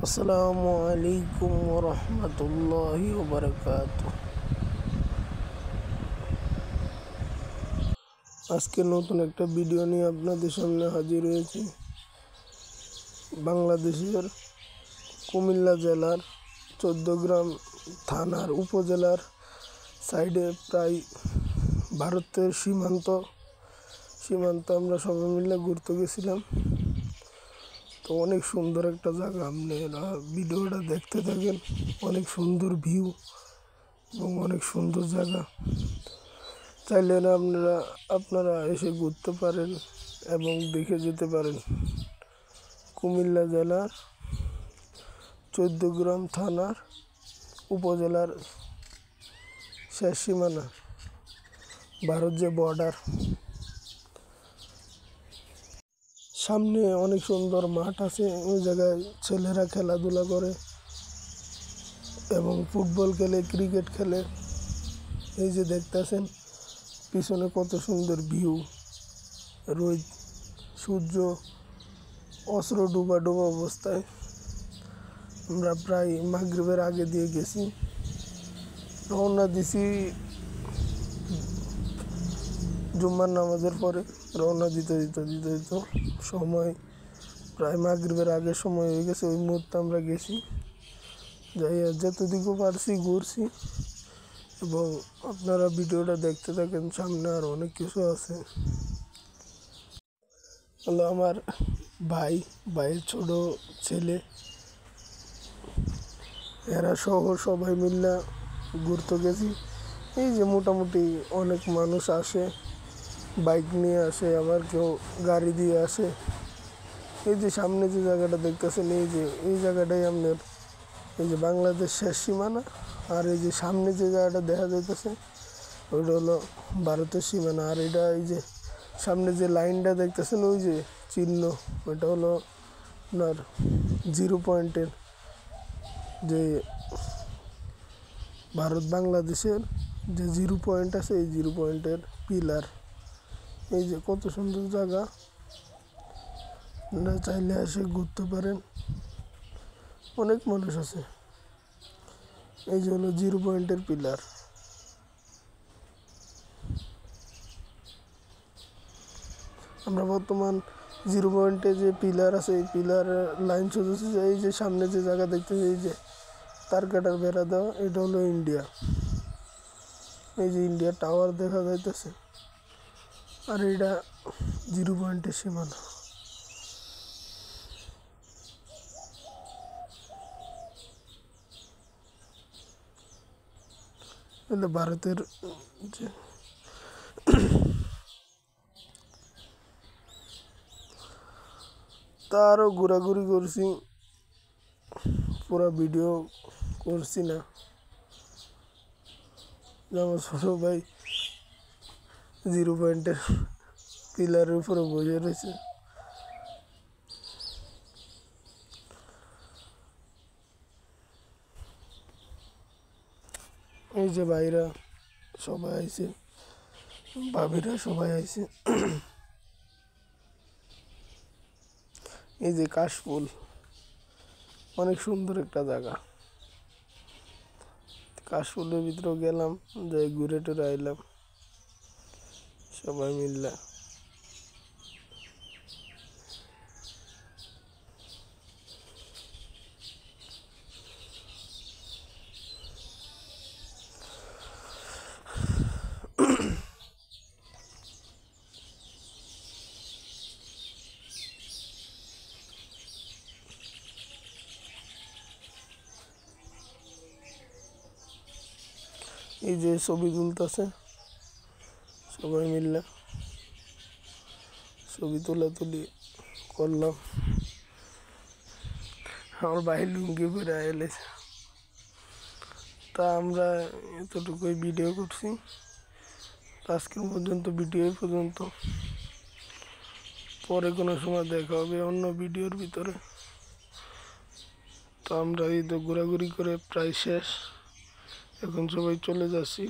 আসসালামু আলাইকুম ওয়া রাহমাতুল্লাহি ওয়া বারাকাতুহু। আজকে নতুন একটা ভিডিও নিয়ে আপনাদের সামনে হাজির হয়েছি। বাংলাদেশের কুমিল্লা জেলার 14 গ্রাম থানার উপজেলার সাইডে প্রায় ভারতের সীমান্ত আমরা সবাই মিলে ঘুরতে গেছিলাম। তো অনেক সুন্দর একটা জায়গা, আপনারা ভিডিওটা দেখতে থাকেন। অনেক সুন্দর ভিউ এবং অনেক সুন্দর জায়গা, চাইলে আপনারা এসে ঘুরতে পারেন এবং দেখে যেতে পারেন। কুমিল্লা জেলার 14 গ্রাম থানার উপজেলার শেষ সীমানা, ভারত যে বর্ডার। সামনে অনেক সুন্দর মাঠ আছে, ওই জায়গায় ছেলেরা খেলাধুলা করে এবং ফুটবল খেলে, ক্রিকেট খেলে। এই যে দেখতেছেন পিছনে কত সুন্দর ভিউ, রোদ, সূর্য অস্ত্র ডুবা অবস্থায়। আমরা প্রায় মাগরিবের আগে দিয়ে গেছি, রওনা দিছি জুম্মার নামাজের পরে। রওনা দিতে সময় প্রায় মাগরিবের আগের সময় হয়ে গেছে। ওই মুহূর্তে আমরা গেছি, যাই যতটুকু পারছি ঘুরছি এবং আপনারা ভিডিওটা দেখতে থাকেন। সামনে আর অনেক কিছু আছে। হলো আমার ভাইয়ের ছোট ছেলে, এরা সহ সবাই মিলে ঘুরতে গেছি। এই যে মোটামুটি অনেক মানুষ আসে, বাইক নিয়ে আসে, আবার কেউ গাড়ি দিয়ে আসে। এই যে সামনে যে জায়গাটা দেখতেছেন, এই জায়গাটাই আপনার এই যে বাংলাদেশ শেষ সীমানা। আর এই যে সামনে যে জায়গাটা দেখা যাইতেছে ওইটা হলো ভারতের সীমানা। আর এটা এই যে সামনে যে লাইনটা দেখতেছেন, ওই যে চিহ্ন, ওইটা হলো আপনার 0 পয়েন্টের, যে ভারত বাংলাদেশের যে 0 পয়েন্ট আছে, এই 0 পয়েন্টের পিলার। এই যে কত সুন্দর জায়গা, আপনারা চাইলে এসে ঘুরতে পারেন। অনেক মানুষ আছে। এই যে হলো 0 পয়েন্টের পিলার। আমরা বর্তমান 0 পয়েন্টে যে পিলার আছে, এই পিলার লাইন সোজাচ্ছে। এই যে সামনে যে জায়গা দেখতেছি, এই যে তার কাটার বেড়া দেওয়া, এটা হলো ইন্ডিয়া। এই যে ইন্ডিয়া টাওয়ার দেখা যাইতেছে। আর এটা 0 পয়েন্টের সীমানা। এটা ভারতের যে তারও ঘোরাঘুরি করছি, পুরো ভিডিও করছি না। আমার ছোট ভাই 0 পয়েন্টের পিলারের উপরে বসে রয়েছে। এই যে ভাইরা সবাই আইছে, ভাবিরা সবাই আইছে। এই যে কাশফুল, অনেক সুন্দর একটা জায়গা। কাশফুলের ভিতরে গেলাম, যাই ঘুরে টুরে আইলাম সবাই মিললা। এই যে ছবি তুলতেছে সবাই মিললে, ছবি তুলি করলাম। আমার ভাই লুঙ্গি পরে এলেছে। তা আমরা এতটুকুই ভিডিও করছি। আজকের ভিডিও পর্যন্ত। পরে কোনো সময় দেখা হবে অন্য ভিডিওর ভিতরে। তো আমরা এই তো ঘোরাঘুরি করে প্রায় শেষ, এখন সবাই চলে যাচ্ছি।